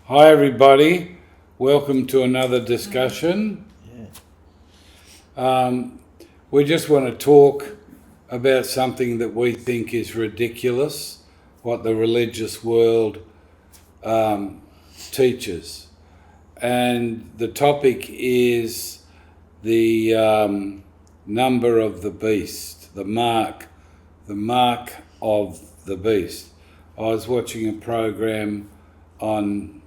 Hi everybody, welcome to another discussion. We just want to talk about something that we think is ridiculous, what the religious world teaches. And the topic is the number of the beast, the mark of the beast. I was watching a program on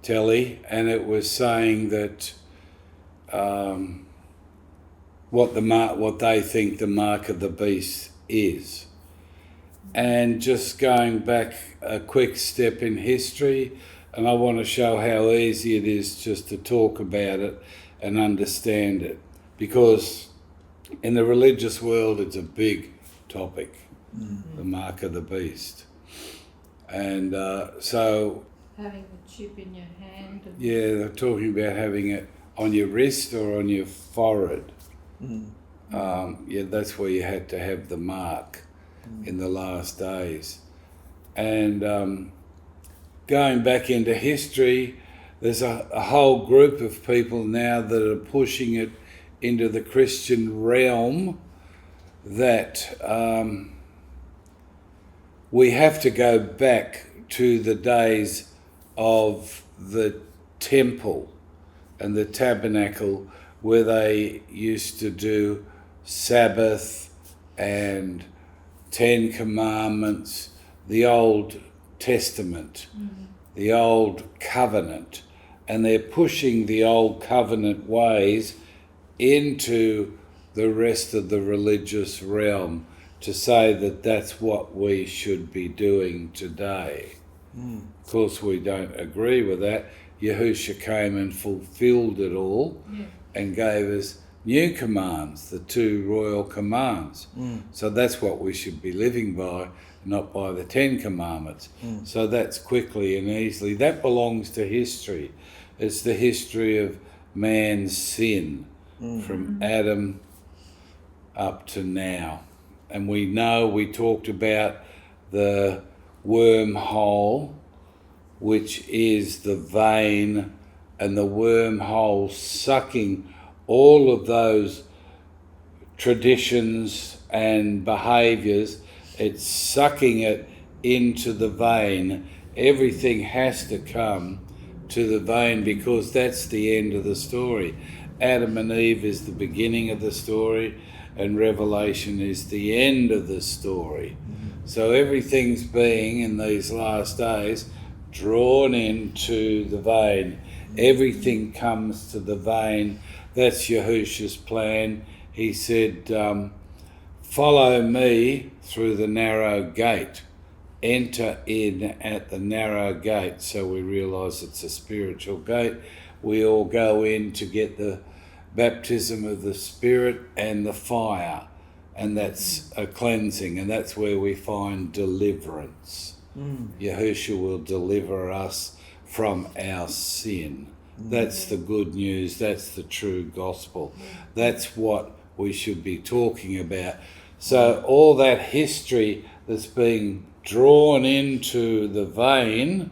telly, and it was saying that what they think the mark of the beast is. And just going back a quick step in history, and I want to show how easy it is just to talk about it and understand it, because in the religious world it's a big topic, the mark of the beast. And so... having the chip in your hand. Yeah, they're talking about having it on your wrist or on your forehead. That's where you had to have the mark in the last days. And going back into history, there's a whole group of people now that are pushing it into the Christian realm that... we have to go back to the days of the temple and the tabernacle, where they used to do Sabbath and 10 Commandments, the Old Testament, the Old Covenant, and they're pushing the Old Covenant ways into the rest of the religious realm, to say that that's what we should be doing today. Of course, we don't agree with that. Yahusha came and fulfilled it all and gave us new commands, the 2 royal commands. So that's what we should be living by, not by the 10 commandments. So that's quickly and easily. That belongs to history. It's the history of man's sin from Adam up to now. And we talked about the wormhole, which is the vein, and the wormhole sucking all of those traditions and behaviours. It's sucking it into the vein. Everything has to come to the vein, because that's the end of the story. Adam and Eve is the beginning of the story, and Revelation is the end of the story. So everything's being, in these last days, drawn into the vein. Everything comes to the vein. That's Yahusha's plan. He said, follow me through the narrow gate. Enter in at the narrow gate. So we realise it's a spiritual gate. We all go in to get the baptism of the Spirit and the fire, and that's a cleansing, and that's where we find deliverance. Yahusha will deliver us from our sin. That's the good news. That's the true gospel. That's what we should be talking about. So all that history that's being drawn into the vein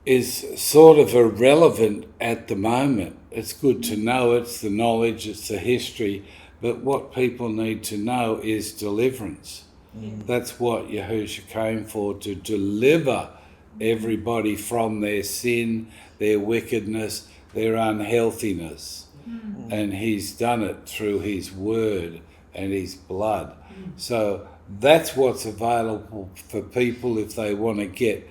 is sort of irrelevant at the moment. It's good to know, it's the knowledge, it's the history, but what people need to know is deliverance. That's what Yahusha came for, to deliver everybody from their sin, their wickedness, their unhealthiness. And he's done it through his word and his blood. So that's what's available for people if they want to get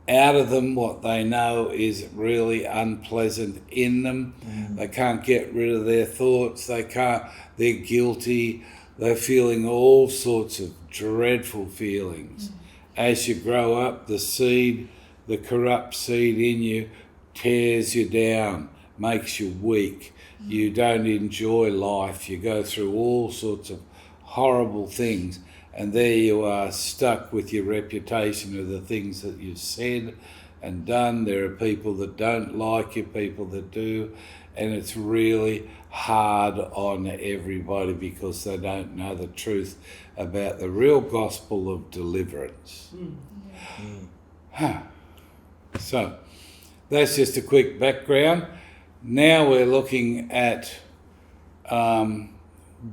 out of them what they know is really unpleasant in them. They can't get rid of their thoughts. They're guilty. They're feeling all sorts of dreadful feelings. As you grow up, the seed, the corrupt seed in you, tears you down, makes you weak. You don't enjoy life. You go through all sorts of horrible things. And there you are, stuck with your reputation of the things that you've said and done. There are people that don't like you, people that do, and it's really hard on everybody because they don't know the truth about the real gospel of deliverance. So that's just a quick background. Now we're looking at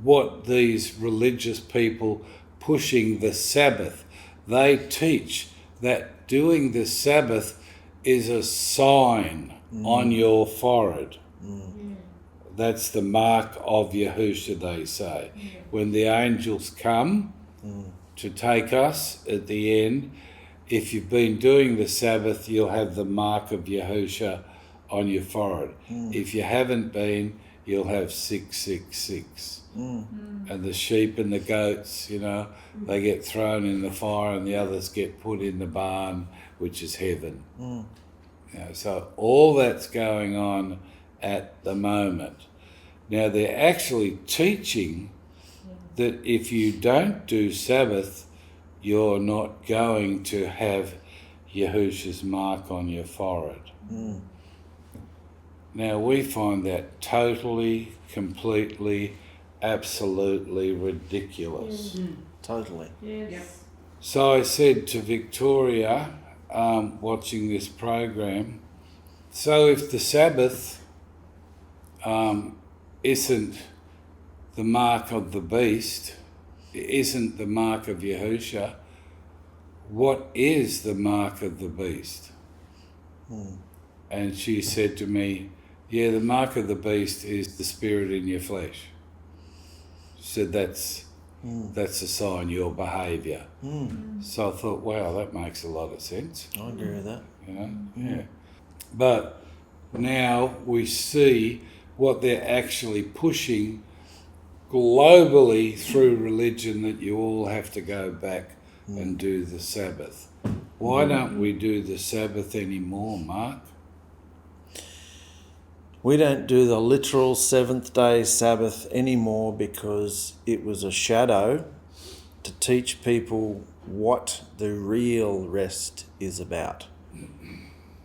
what these religious people pushing the Sabbath. They teach that doing the Sabbath is a sign on your forehead. That's the mark of Yahusha, they say. When the angels come to take us at the end, if you've been doing the Sabbath, you'll have the mark of Yahusha on your forehead. If you haven't been, you'll have 666. And the sheep and the goats, you know, they get thrown in the fire and the others get put in the barn, which is heaven. You know, so all that's going on at the moment. Now they're actually teaching that if you don't do Sabbath, you're not going to have Yahusha's mark on your forehead. Now we find that totally, completely, absolutely ridiculous. Totally. Yes. Yep. So I said to Victoria, watching this program, so if the Sabbath isn't the mark of the beast, isn't the mark of Yahusha, what is the mark of the beast? And she said to me, yeah, the mark of the beast is the spirit in your flesh. She said that's a sign of your behaviour. So I thought, wow, that makes a lot of sense. I agree with that. You know, yeah. But now we see what they're actually pushing globally through religion, that you all have to go back and do the Sabbath. Why don't we do the Sabbath anymore, Mark? We don't do the literal seventh-day Sabbath anymore because it was a shadow to teach people what the real rest is about.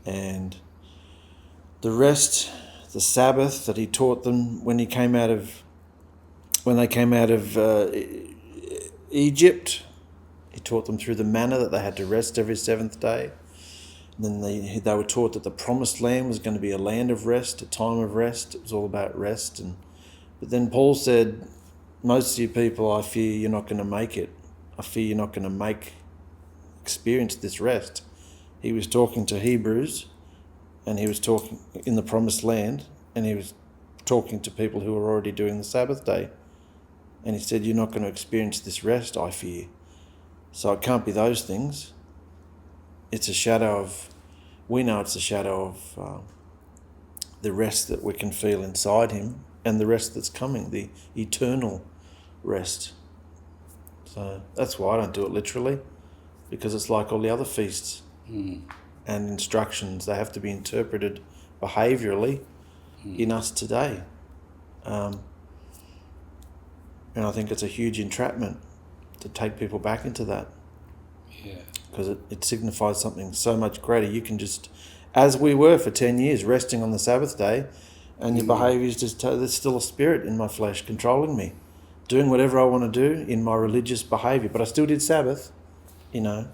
And the rest, the Sabbath that he taught them when they came out of Egypt, he taught them through the manna that they had to rest every seventh day. And then they were taught that the promised land was going to be a land of rest, a time of rest. It was all about rest. But then Paul said, most of you people, I fear you're not going to make it. I fear you're not going to experience this rest. He was talking to Hebrews, and he was talking in the promised land, and he was talking to people who were already doing the Sabbath day. And he said, you're not going to experience this rest, I fear. So it can't be those things. It's a shadow of, we know it's a shadow of the rest that we can feel inside him and the rest that's coming, the eternal rest. So that's why I don't do it literally, because it's like all the other feasts and instructions. They have to be interpreted behaviourally in us today. And I think it's a huge entrapment to take people back into that. Yeah. Because it signifies something so much greater. You can just, as we were for 10 years, resting on the Sabbath day, and your behaviour is just, there's still a spirit in my flesh controlling me, doing whatever I want to do in my religious behaviour. But I still did Sabbath, you know.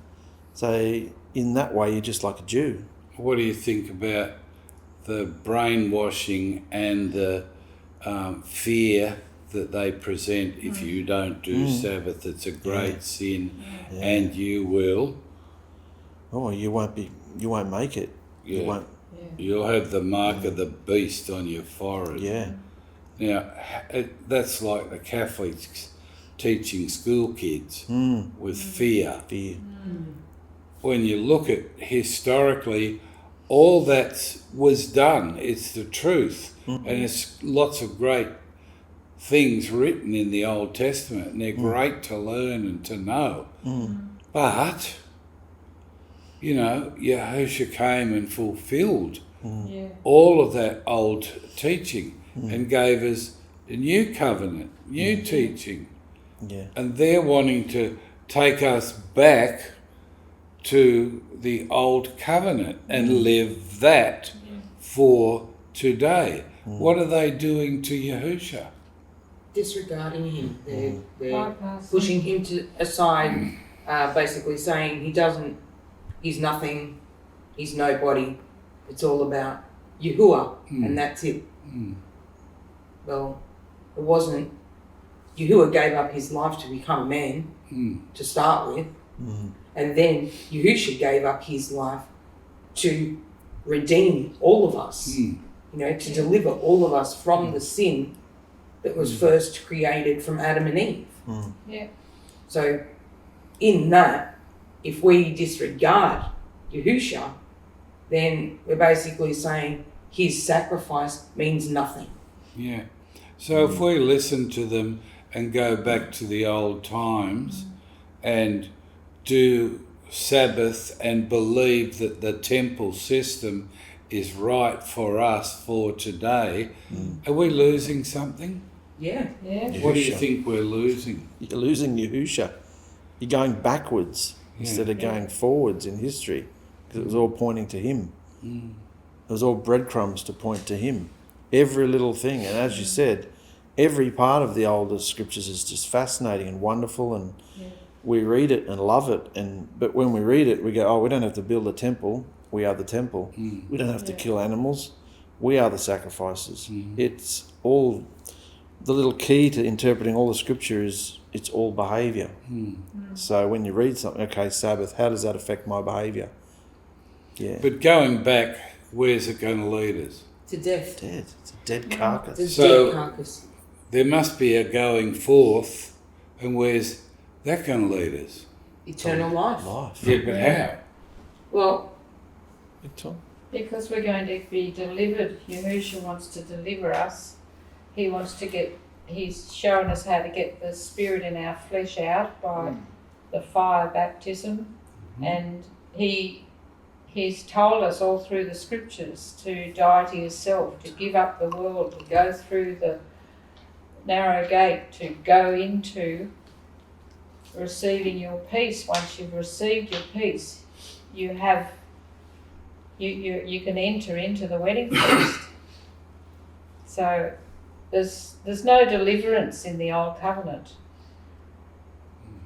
So in that way, you're just like a Jew. What do you think about the brainwashing and the fear that they present if you don't do Sabbath? It's a great sin, and you will. Oh, you won't make it. Yeah. You won't. You'll have the mark of the beast on your forehead. Yeah. Now, that's like the Catholics teaching school kids with fear. Fear. When you look at historically, all that was done, it's the truth. And it's lots of great things written in the Old Testament, and they're great to learn and to know. But, you know, Yahusha came and fulfilled all of that old teaching and gave us a new covenant, new teaching. Yeah. And they're wanting to take us back to the old covenant and live that for today. What are they doing to Yahusha? Disregarding him. They're Bypassing. pushing him aside, basically saying he's nothing, he's nobody. It's all about Yahuah, and that's it. Well, it wasn't. Yahuah gave up his life to become a man to start with, and then Yahusha gave up his life to redeem all of us, to deliver all of us from the sin that was first created from Adam and Eve. Yeah. So in that, if we disregard Yahusha, then we're basically saying his sacrifice means nothing. Yeah. So if we listen to them and go back to the old times and do Sabbath and believe that the temple system is right for us for today, are we losing something? Yeah. Yeah. What do you think we're losing? You're losing Yahusha. You're going backwards instead of going forwards in history, because it was all pointing to him. It was all breadcrumbs to point to him. Every little thing. And as you said, every part of the older scriptures is just fascinating and wonderful, and we read it and love it. But when we read it, we go, oh, we don't have to build a temple. We are the temple. We don't have to kill animals. We are the sacrifices. It's all... The little key to interpreting all the scripture is it's all behaviour. So when you read something, okay, Sabbath, how does that affect my behaviour? Yeah. But going back, where's it going to lead us? To death. Dead. It's a dead carcass. There's So- dead carcass. There must be a going forth, and where's that going to lead us? Eternal life. Life. Yeah, but how? Well, Big time. Because we're going to be delivered. Yahushua wants to deliver us. He's showing us how to get the spirit in our flesh out by the fire baptism. And he's told us all through the scriptures to die to yourself, to give up the world, to go through the narrow gate, to go into receiving your peace. Once you've received your peace, you can enter into the wedding feast. So there's no deliverance in the old covenant.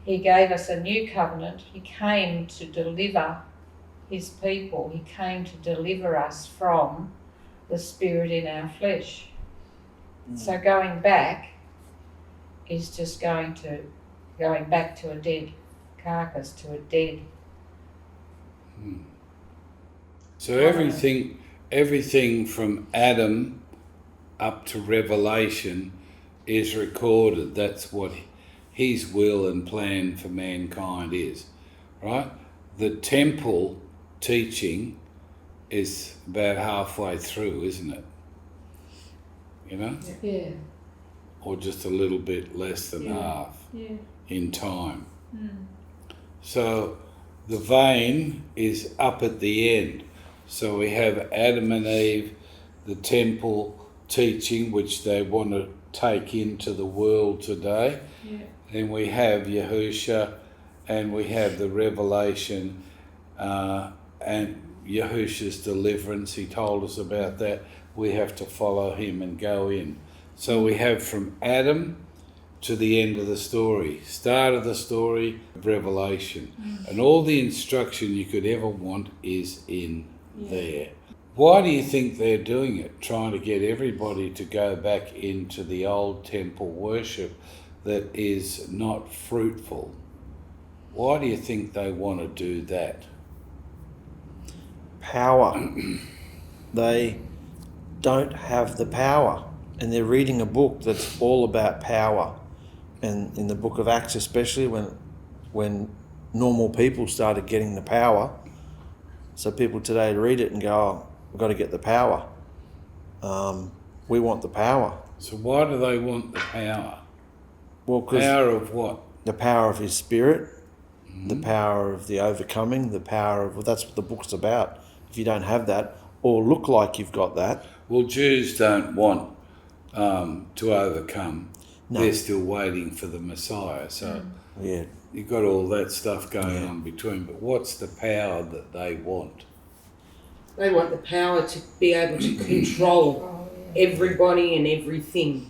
He gave us a new covenant. He came to deliver his people. He came to deliver us from the spirit in our flesh. So going back is just going back to a dead carcass, to a dead. So everything from Adam up to Revelation is recorded. That's what his will and plan for mankind is, right? The temple teaching is about halfway through, isn't it? You know? Yeah. Or just a little bit less than half in time. So the vein is up at the end. So we have Adam and Eve, the temple teaching, which they want to take into the world today. Then we have Yahusha, and we have the revelation and Yahusha's deliverance. He told us about that. We have to follow him and go in. So we have from Adam to the end of the story, start of the story, Revelation. And all the instruction you could ever want is in there. Why do you think they're doing it? Trying to get everybody to go back into the old temple worship that is not fruitful. Why do you think they want to do that? Power. They don't have the power, and they're reading a book that's all about power. And in the book of Acts especially, when normal people started getting the power, so people today read it and go, oh, we've got to get the power. We want the power. So why do they want the power? Well, because Power of what? the power of his spirit, the power of the overcoming, the power of, well, that's what the book's about. If you don't have that, or look like you've got that. Well, Jews don't want to overcome. No. They're still waiting for the Messiah. So Yeah. you've got all that stuff going on between. But what's the power that they want? they want the power to be able to control everybody and everything.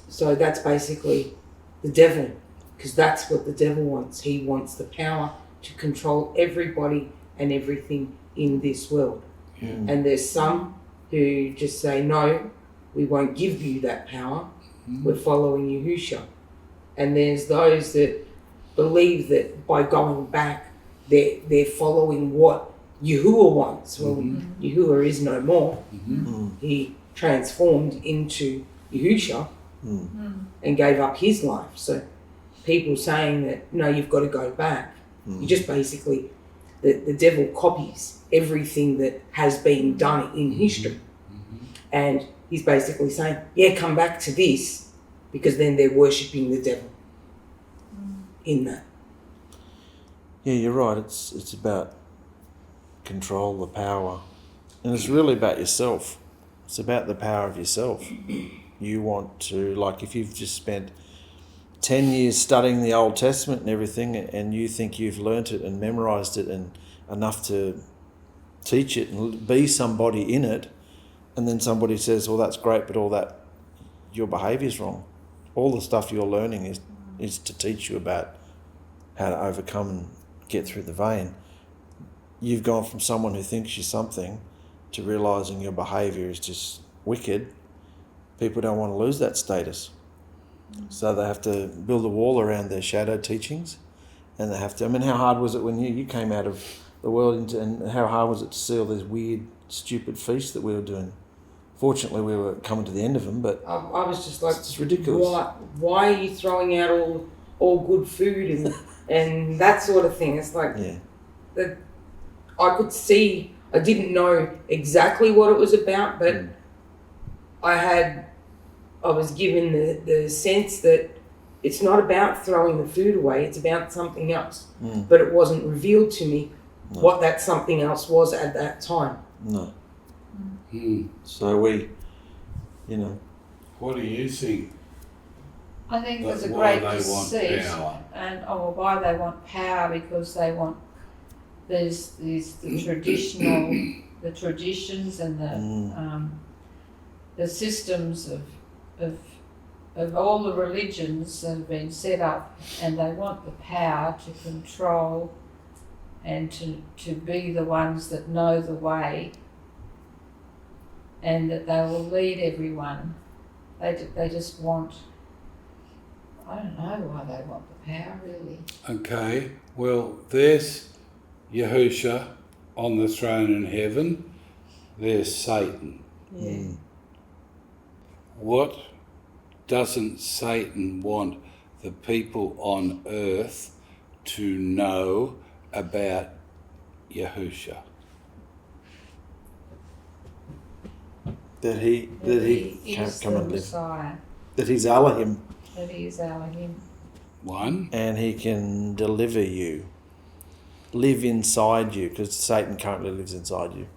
So that's basically the devil, because that's what the devil wants. He wants the power to control everybody and everything in this world. Yeah. And there's some who just say, no, we won't give you that power. We're following Yahusha. And there's those that believe that by going back, they're following what Yahuah wants. Well, Yahuah is no more. He transformed into Yahusha and gave up his life. So people saying that, no, you've got to go back. You just basically, the devil copies everything that has been done in history. And he's basically saying, yeah, come back to this, because then they're worshipping the devil in that. Yeah, you're right. It's about control, the power. And it's really about yourself. It's about the power of yourself. You want to, like, if you've just spent 10 years studying the Old Testament and everything, and you think you've learnt it and memorised it and enough to teach it and be somebody in it, and then somebody says, well, that's great, but all that, your behaviour's wrong. All the stuff you're learning is to teach you about how to overcome and get through the vein. You've gone from someone who thinks you're something to realising your behaviour is just wicked. People don't want to lose that status. So they have to build a wall around their shadow teachings, and they have to, I mean, how hard was it when you came out of the world and how hard was it to see all these weird, stupid feasts that we were doing? Fortunately, we were coming to the end of them, but I was just like, it's just ridiculous. Why are you throwing out all good food and that sort of thing? It's like, that I could see, I didn't know exactly what it was about, but I was given the sense that it's not about throwing the food away, it's about something else. But it wasn't revealed to me what that something else was at that time. No. So we, What do you think? I think there's a Why great they want deceit, power? and why they want power, because they want the traditions and the systems of all the religions that have been set up, and they want the power to control and to be the ones that know the way, and that they will lead everyone. They just want, I don't know why they want the power, really. Okay, well, there's Yahusha on the throne in heaven. There's Satan. Yeah. What doesn't Satan want the people on earth to know about Yahusha? that he is come the and live. Messiah. That he's Alahim. That he is Alahim. One. And he can deliver you, live inside you, because Satan currently lives inside you.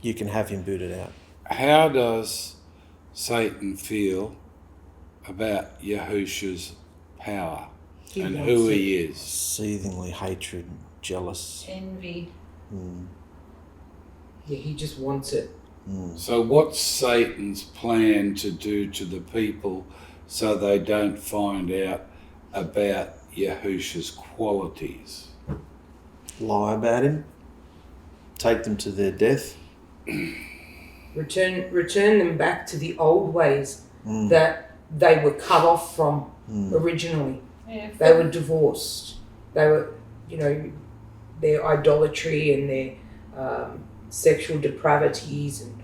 You can have him booted out. How does Satan feel about Yahusha's power and who he is? Seethingly hatred, jealous. Envy. Yeah, he just wants it. So what's Satan's plan to do to the people so they don't find out about Yahusha's qualities? Lie about him. Take them to their death. Return them back to the old ways that they were cut off from originally. Yeah, They were divorced. They were, their idolatry and their sexual depravities and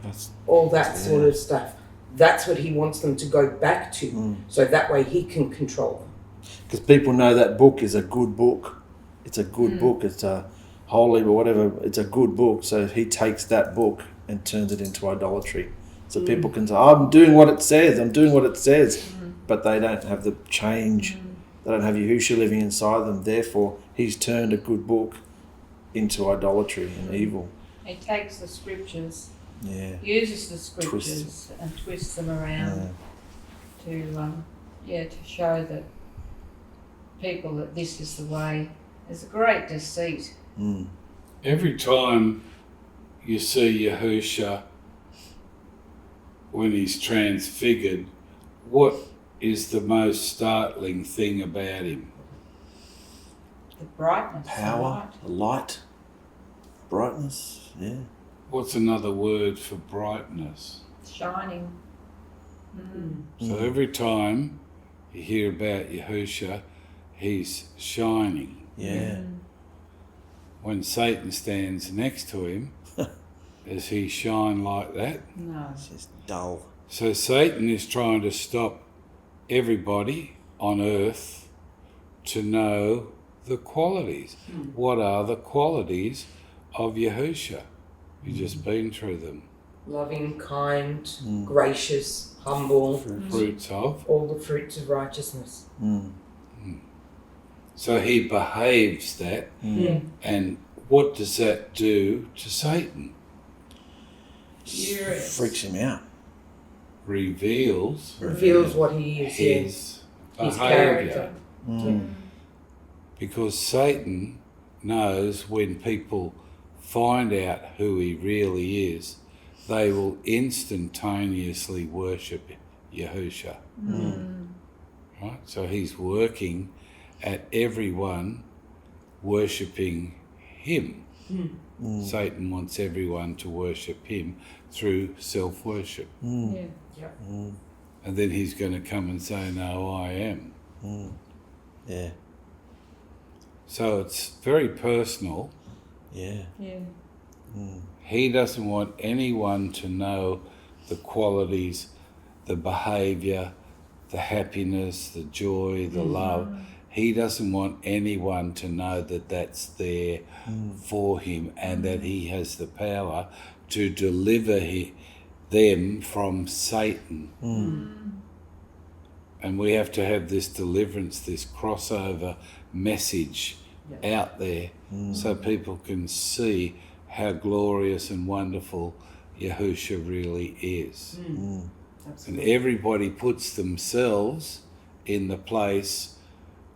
all that sort of stuff. That's what he wants them to go back to, so that way he can control them. Because people know that book is a good book. It's a good book. It's a holy or whatever. It's a good book. So he takes that book and turns it into idolatry. So people can say, I'm doing what it says. I'm doing what it says. But they don't have the change. They don't have Yahusha living inside them. Therefore, he's turned a good book into idolatry and evil. He takes the scriptures, Yeah. uses the scriptures and twists them around to show that people that this is the way. There's a great deceit. Every time you see Yahusha when he's transfigured, what is the most startling thing about him? The brightness, Power, the the light. brightness, yeah. What's another word for brightness? Shining. So every time you hear about Yahusha, he's shining. Yeah. When Satan stands next to him, does he shine like that? No. It's just dull. So Satan is trying to stop everybody on earth to know the qualities. What are the qualities of Yahusha? You've just been through them. Loving, kind, gracious, humble. Fruits of. All the fruits of righteousness. So he behaves that. And what does that do to Satan? Furious. Freaks him out. Reveals Reveals what he is. his His behaviour. character. Because Satan knows when people find out who he really is, they will instantaneously worship Yahusha. Right? So he's working at everyone worshipping him. Satan wants everyone to worship him through self-worship. Yeah. And then he's going to come and say, no, I am. Yeah. So it's very personal. Yeah. Yeah. He doesn't want anyone to know the qualities, the behaviour, the happiness, the joy, the love. He doesn't want anyone to know that that's there for him and that he has the power to deliver them from Satan. And we have to have this deliverance, this crossover message out there so people can see how glorious and wonderful Yahusha really is. And everybody puts themselves in the place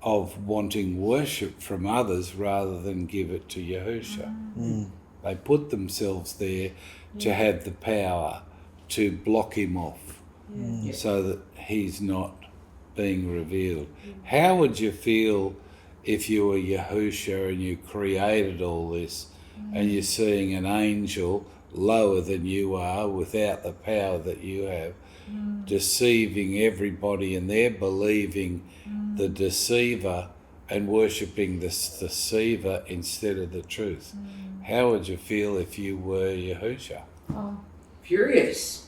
of wanting worship from others rather than give it to Yahusha. They put themselves there to have the power to block him off so that he's not being revealed. How would you feel if you were Yahusha and you created all this and you're seeing an angel lower than you are without the power that you have, deceiving everybody, and they're believing the deceiver and worshipping the deceiver instead of the truth? How would you feel if you were Yahusha? Oh, Furious.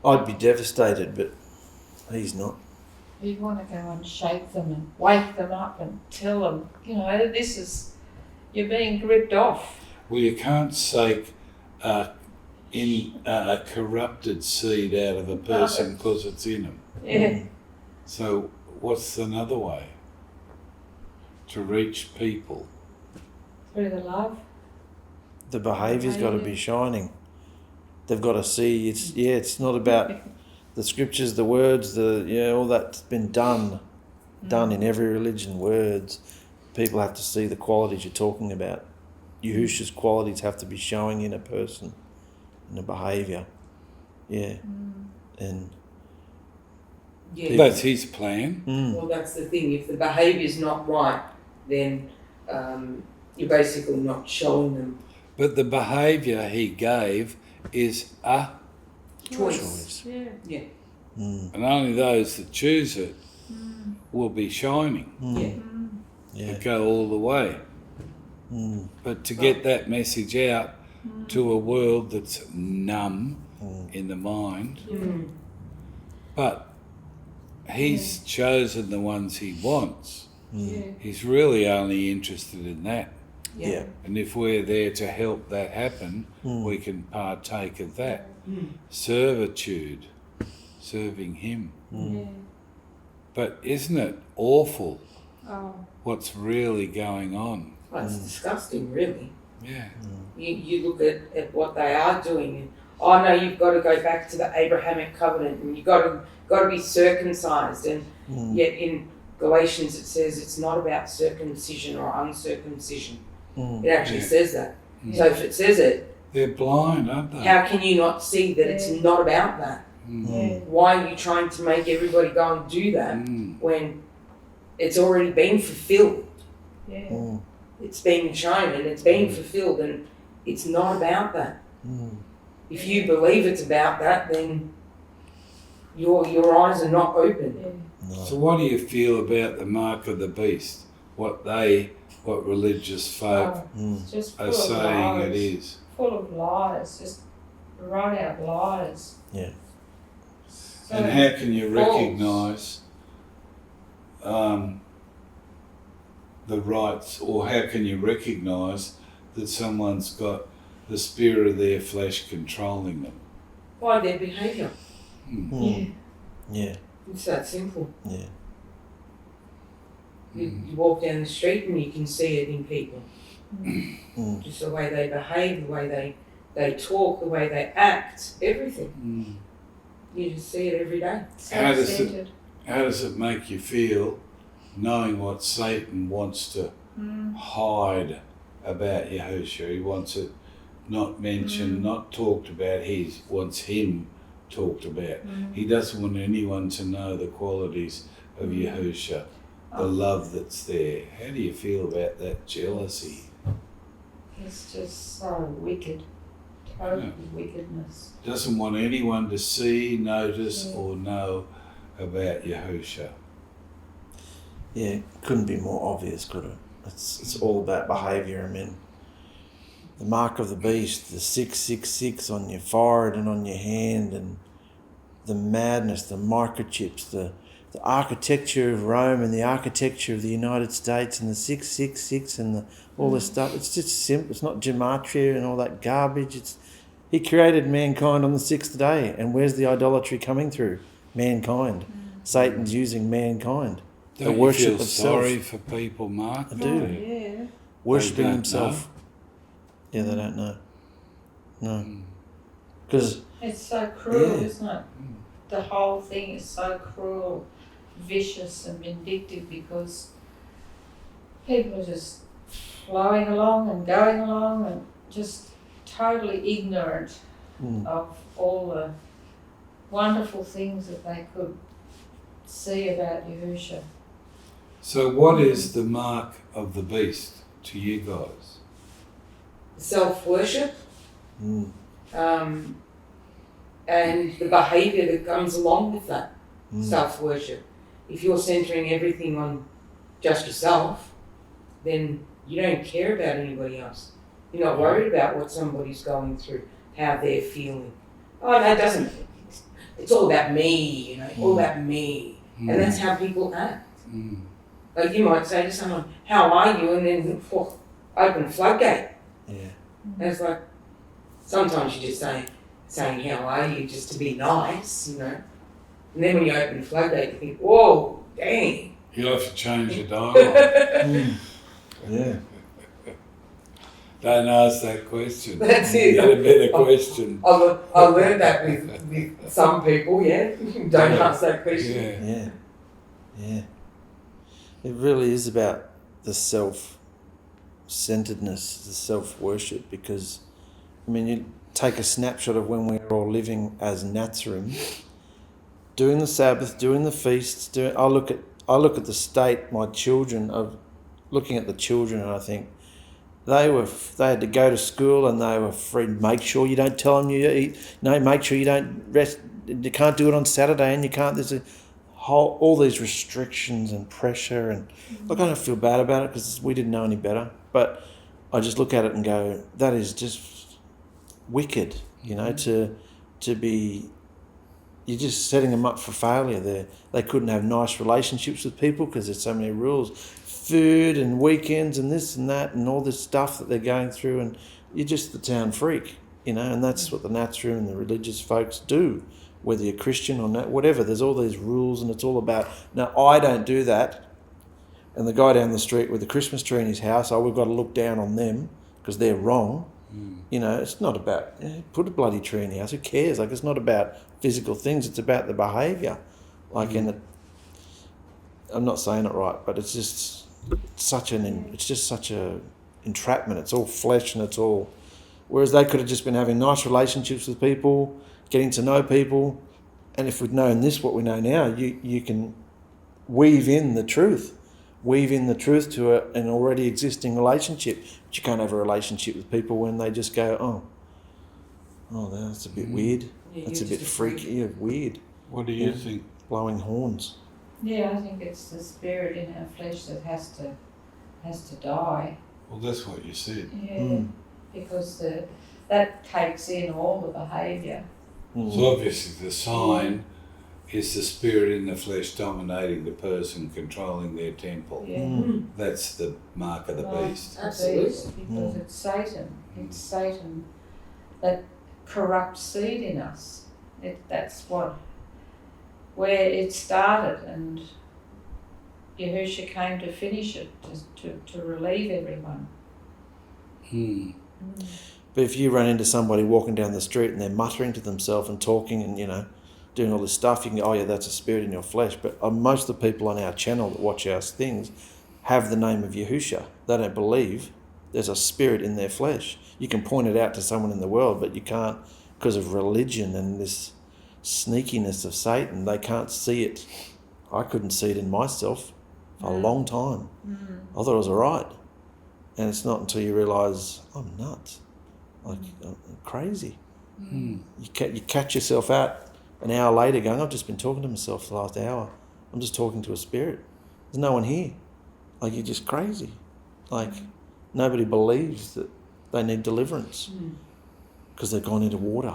I'd be devastated, but he's not. you'd want to go and shake them and wake them up and tell them, you're being gripped off. Well, you can't shake a corrupted seed out of a person because it's in them. Yeah. So what's another way to reach people? Through the love. The behaviour's got to be shining. They've got to see. It's not about the scriptures, the words, all that's been done in every religion. Words. People have to see the qualities you're talking about. Yahusha's qualities have to be showing in a person, in a behaviour. Yeah. And that's his plan. Well, that's the thing. If the behaviour's not right, then you're basically not showing them But the behaviour he gave is a choice. Yeah. and only those that choose it will be shining. yeah. Go all the way. But to get that message out to a world that's numb in the mind, but he's chosen the ones he wants. He's really only interested in that. Yeah. And if we're there to help that happen, we can partake of that. Servitude, serving him. But isn't it awful what's really going on? Well, it's disgusting, really. Yeah. You look at what they are doing. Oh no, you've got to go back to the Abrahamic covenant, and you've got to be circumcised. And yet in Galatians it says it's not about circumcision or uncircumcision. It actually says that. So if it says it, They're blind, aren't they? how can you not see that it's not about that? Why are you trying to make everybody go and do that when it's already been fulfilled? Yeah. It's been shown and it's been fulfilled, and It's not about that. If you believe it's about that, then your eyes are not open. No. So what do you feel about the mark of the beast? What religious folk It's just full are of saying lies. it is? Full of lies, just run out lies. Yeah. So And how can you false. recognise the rights, or how can you recognise that someone's got the spirit of their flesh controlling them? By their behaviour. Yeah. It's that simple. Yeah. You walk down the street and you can see it in people. Just the way they behave, the way they talk, the way they act, everything. You just see it every day. Self-centered. How does it make you feel knowing what Satan wants to hide about Yahusha? He wants it not mentioned, not talked about. He wants him talked about. He doesn't want anyone to know the qualities of Yahusha, the love that's there. How do you feel about that jealousy? It's just so wicked. Total wickedness. Doesn't want anyone to see, notice, or know about Yahusha. Yeah, it couldn't be more obvious, could it? It's all about behaviour. I mean, the mark of the beast, the 666 on your forehead and on your hand, and the madness, the microchips, the architecture of Rome and the architecture of the United States, and the 666 and all this stuff. It's just simple. It's not gematria and all that garbage. He created mankind on the sixth day, and where's the idolatry coming through? Mankind. Satan's using mankind. The Don't you worship feel of self. sorry for people, Mark? I do. Yeah. Worshipping They don't himself. Yeah, they don't know. No. Because It's so cruel, Yeah. isn't it? The whole thing is so cruel, vicious and vindictive, because people are just flowing along and going along and just totally ignorant of all the wonderful things that they could see about Yahusha. So what is the mark of the beast to you guys? Self-worship, and the behaviour that comes along with that. Self-worship. If you're centering everything on just yourself, then you don't care about anybody else. You're not worried about what somebody's going through, how they're feeling. Oh, that doesn't. It's all about me, all about me. And that's how people act. Like you might say to someone, "How are you?" and then open floodgate. yeah. And it's like, sometimes you just saying "How are you?" just to be nice, And then when you open the floodgate, you think, "Whoa, dang." You'll have to change your dialogue. Yeah. Don't ask that question. That's it. Get a better question. I learned that with some people, yeah. Don't ask that question. Yeah. Yeah. Yeah. It really is about the self-centeredness, the self-worship, because, you take a snapshot of when we're all living as Nazarene, doing the Sabbath, doing the feasts, I look at the state my children of looking at the children, and I think they had to go to school and they were free. Make sure you don't tell them you eat. Make sure you don't rest. You can't do it on Saturday, and you can't. There's all these restrictions and pressure, and look, I don't feel bad about it because we didn't know any better. But I just look at it and go, that is just wicked. To be. You're just setting them up for failure there. They couldn't have nice relationships with people because there's so many rules. Food and weekends and this and that and all this stuff that they're going through, and you're just the town freak, and that's what the Nazarene and the religious folks do, whether you're Christian or not, whatever. There's all these rules, and it's all about, no, I don't do that. And the guy down the street with the Christmas tree in his house, we've got to look down on them because they're wrong. It's not about, put a bloody tree in the house, who cares? It's not about physical things, it's about the behaviour. I'm not saying it right, but it's just such a entrapment. It's all flesh and it's all, whereas they could have just been having nice relationships with people, getting to know people, and if we'd known this, what we know now, you can weave in the truth. weave in the truth to an already existing relationship. But you can't have a relationship with people when they just go, oh, that's a bit weird. Yeah, That's a you're bit just freaky. Yeah, weird. What do you think? Blowing horns. Yeah, I think it's the spirit in our flesh that has to die. Well, that's what you said. Yeah, because that takes in all the behaviour. So obviously the sign is the spirit in the flesh dominating the person, controlling their temple. Yeah. That's the mark of the beast. Absolutely. Because it's Satan. It's Satan that corrupts seed in us. That's where it started, and Yahusha came to finish it, to relieve everyone. But if you run into somebody walking down the street and they're muttering to themselves and talking and, doing all this stuff, you can go, oh yeah, that's a spirit in your flesh. But most of the people on our channel that watch our things have the name of Yahusha. They don't believe there's a spirit in their flesh. You can point it out to someone in the world, but you can't, because of religion and this sneakiness of Satan, they can't see it. I couldn't see it in myself for a long time. I thought I was all right. And it's not until you realise, I'm nuts. I'm crazy. You catch yourself out an hour later going, I've just been talking to myself for the last hour. I'm just talking to a spirit. There's no one here. You're just crazy. Nobody believes that they need deliverance because they've gone into water.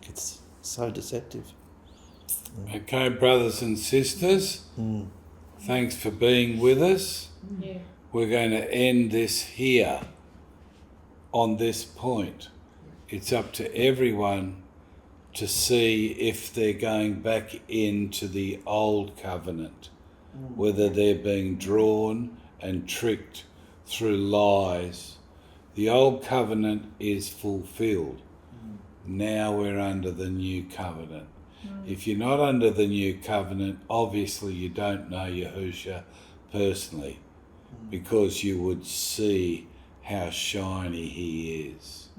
It's so deceptive. Okay, brothers and sisters, thanks for being with us. Yeah. We're going to end this here on this point. It's up to everyone to see if they're going back into the old covenant, whether they're being drawn and tricked through lies. The old covenant is fulfilled. Now we're under the new covenant. If you're not under the new covenant, obviously you don't know Yahusha personally, because you would see how shiny he is.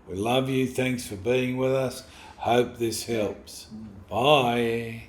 We love you. Thanks for being with us. Hope this helps. Bye.